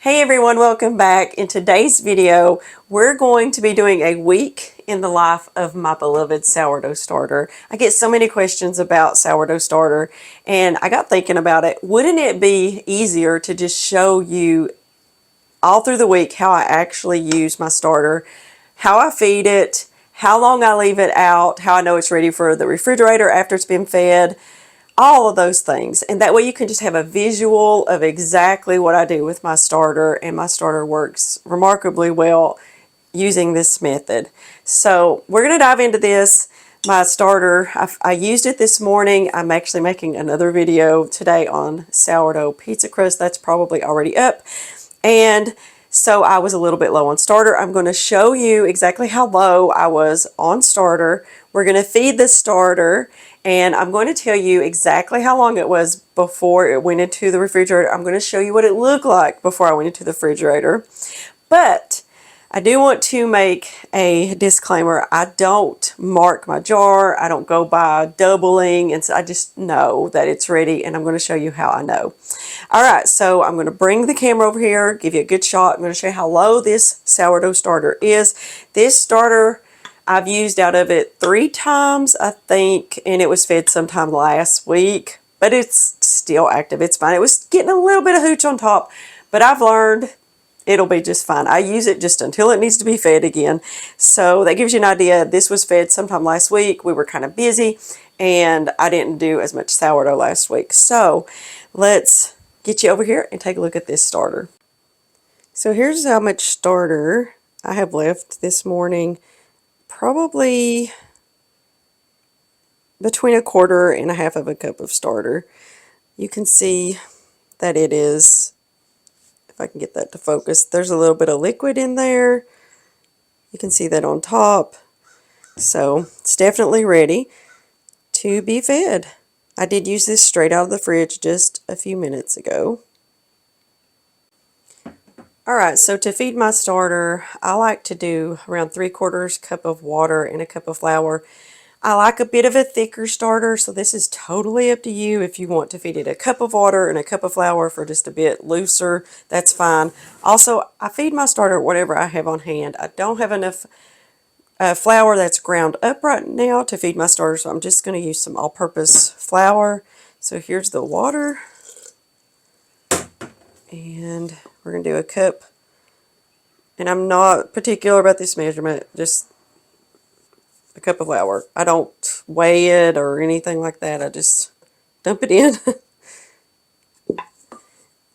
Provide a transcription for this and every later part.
Hey everyone, welcome back. In today's video, we're going to be doing a week in the life of my beloved sourdough starter. I get so many questions about sourdough starter, and I got thinking about it. Wouldn't it be easier to just show you all through the week how I actually use my starter, how I feed it, how long I leave it out, how I know it's ready for the refrigerator after it's been fed, all of those things. And that way you can just have a visual of exactly what I do with my starter, and my starter works remarkably well using this method. So we're going to dive into this. My starter, I used it this morning. I'm actually making another video today on sourdough pizza crust. That's probably already up. And so I was a little bit low on starter. I'm going to show you exactly how low I was on starter. We're going to feed the starter, and I'm going to tell you exactly how long it was before it went into the refrigerator. I'm going to show you what it looked like before I went into the refrigerator. But I do want to make a disclaimer. I don't mark my jar. I don't go by doubling, and so I just know that it's ready, and I'm going to show you how I know. All right, so I'm going to bring the camera over here, give you a good shot. I'm going to show you how low this sourdough starter is. This starter, I've used out of it 3 times, I think, and it was fed sometime last week, but it's still active. It's fine. It was getting a little bit of hooch on top, but I've learned it'll be just fine. I use it just until it needs to be fed again. So that gives you an idea. This was fed sometime last week. We were kind of busy, and I didn't do as much sourdough last week. So let's get you over here and take a look at this starter. So here's how much starter I have left this morning. Probably between 1/4 and 1/2 of a cup of starter. You can see that it is, if I can get that to focus, there's a little bit of liquid in there. You can see that on top. So it's definitely ready to be fed. I did use this straight out of the fridge just a few minutes ago. Alright, so to feed my starter, I like to do around 3/4 cup of water and a cup of flour. I like a bit of a thicker starter, so this is totally up to you. If you want to feed it a cup of water and a cup of flour for just a bit looser, that's fine. Also, I feed my starter whatever I have on hand. I don't have enough flour that's ground up right now to feed my starter, so I'm just going to use some all-purpose flour. So here's the water, and we're going to do a cup. And I'm not particular about this measurement, just a cup of flour. I don't weigh it or anything like that. I just dump it in.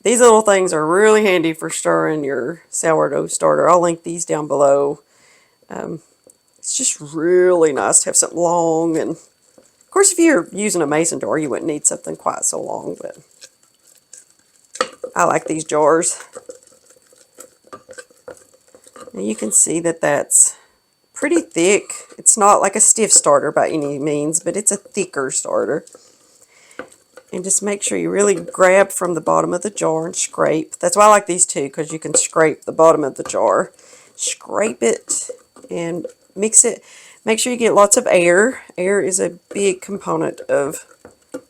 These little things are really handy for stirring your sourdough starter. I'll link these down below. It's just really nice to have something long. And of course, if you're using a mason jar, you wouldn't need something quite so long, but I like these jars. Now you can see that that's pretty thick. It's not like a stiff starter by any means, but it's a thicker starter. And just make sure you really grab from the bottom of the jar and scrape. That's why I like these too, because you can scrape the bottom of the jar. Scrape it and mix it. Make sure you get lots of air. Air is a big component of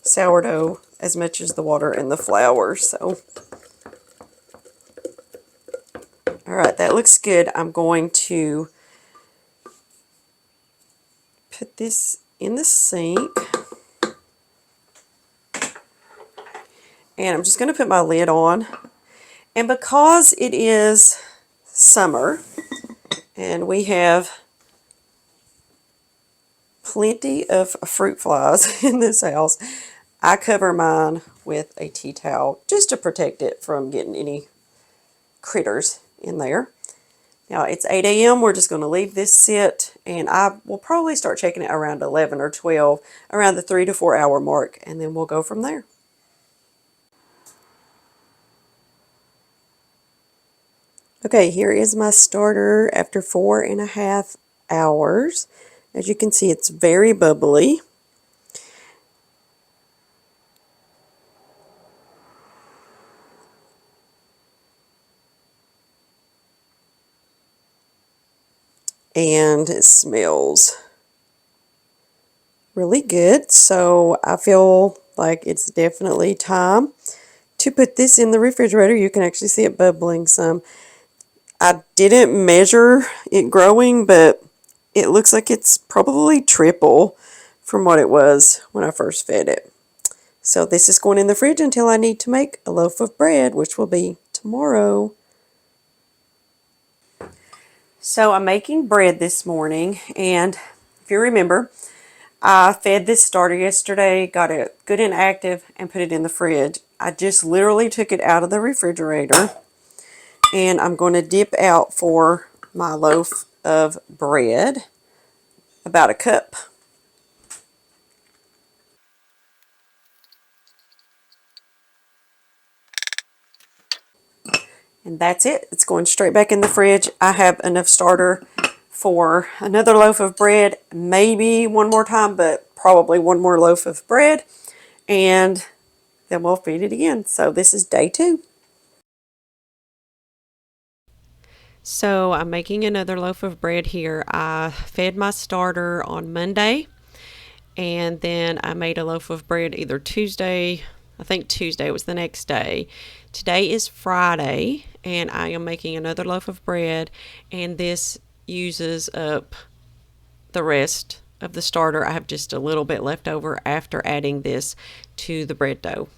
sourdough, as much as the water and the flour. So, all right, that looks good. I'm going to put this in the sink, and I'm just going to put my lid on. And because it is summer and we have plenty of fruit flies in this house, I cover mine with a tea towel just to protect it from getting any critters in there. Now it's 8 a.m. We're just going to leave this sit, and I will probably start checking it around 11 or 12, around the 3 to 4 hour mark, and then we'll go from there. Okay, here is my starter after 4.5 hours. As you can see, it's very bubbly. And it smells really good, so I feel like it's definitely time to put this in the refrigerator. You can actually see it bubbling some. I didn't measure it growing, but it looks like it's probably triple from what it was when I first fed it. So this is going in the fridge until I need to make a loaf of bread, which will be tomorrow. So I'm making bread this morning, and if you remember, I fed this starter yesterday, got it good and active, and put it in the fridge. I just literally took it out of the refrigerator, and I'm going to dip out for my loaf of bread, about a cup. And that's it. It's going straight back in the fridge. I have enough starter for another loaf of bread, maybe one more time, but probably one more loaf of bread, and then we'll feed it again. So this is day 2. So I'm making another loaf of bread here. I fed my starter on Monday, and then I made a loaf of bread either Tuesday, I think Tuesday was the next day. Today is Friday, and I am making another loaf of bread, and this uses up the rest of the starter. I have just a little bit left over after adding this to the bread dough.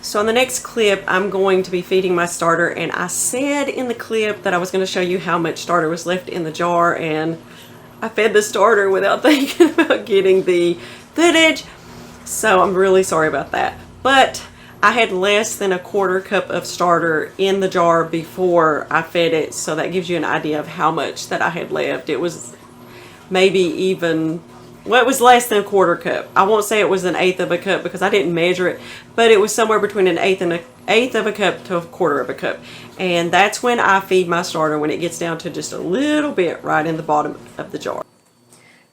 So in the next clip, I'm going to be feeding my starter, and I said in the clip that I was going to show you how much starter was left in the jar, and I fed the starter without thinking about getting the footage. So I'm really sorry about that. But I had less than a quarter cup of starter in the jar before I fed it, so that gives you an idea of how much that I had left. It was maybe even, well, it was less than a quarter cup. I won't say it was an eighth of a cup because I didn't measure it, but it was somewhere between an eighth of a cup to a quarter of a cup. And that's when I feed my starter, when it gets down to just a little bit right in the bottom of the jar.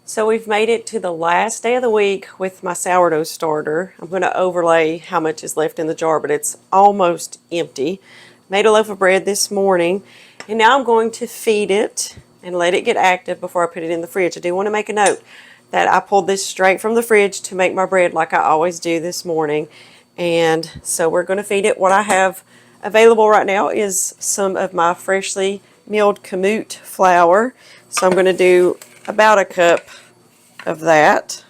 So we've made it to the last day of the week with my sourdough starter. I'm going to overlay how much is left in the jar, but it's almost empty. Made a loaf of bread this morning, and now I'm going to feed it and let it get active before I put it in the fridge. I do want to make a note that I pulled this straight from the fridge to make my bread like I always do this morning. And so we're going to feed it. What I have available right now is some of my freshly milled kamut flour. So I'm going to do about a cup of that.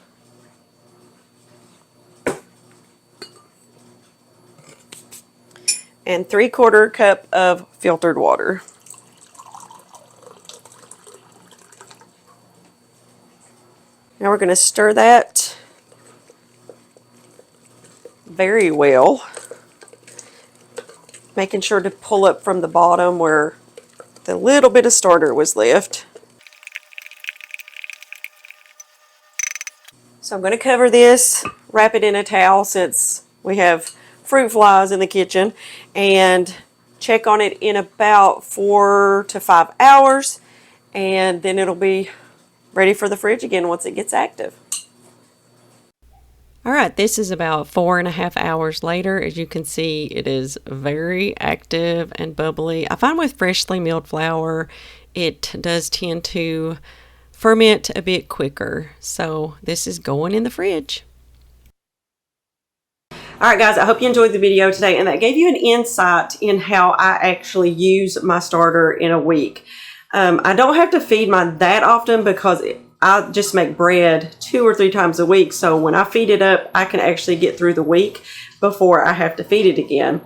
And 3/4 cup of filtered water. Now we're going to stir that very well, making sure to pull up from the bottom where the little bit of starter was left. So I'm going to cover this, wrap it in a towel since we have fruit flies in the kitchen, and check on it in about 4 to 5 hours, and then it'll be ready for the fridge again once it gets active. All right, this is about 4.5 hours later. As you can see, it is very active and bubbly. I find with freshly milled flour, it does tend to ferment a bit quicker. So this is going in the fridge. All right, guys, I hope you enjoyed the video today, and that gave you an insight in how I actually use my starter in a week. I don't have to feed mine that often because I just make bread 2 or 3 times a week. So when I feed it up, I can actually get through the week before I have to feed it again.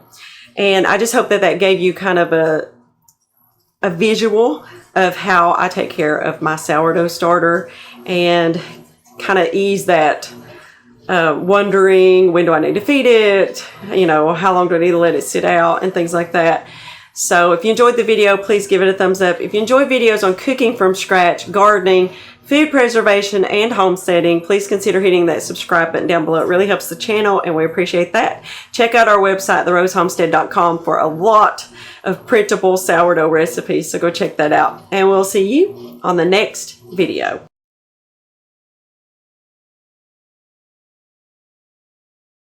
And I just hope that that gave you kind of a visual of how I take care of my sourdough starter, and kind of ease that wondering, when do I need to feed it? You know, how long do I need to let it sit out, and things like that. So if you enjoyed the video, please give it a thumbs up. If you enjoy videos on cooking from scratch, gardening, food preservation, and homesteading, please consider hitting that subscribe button down below. It really helps the channel, and we appreciate that. Check out our website, therosehomestead.com, for a lot of printable sourdough recipes, so go check that out. And we'll see you on the next video.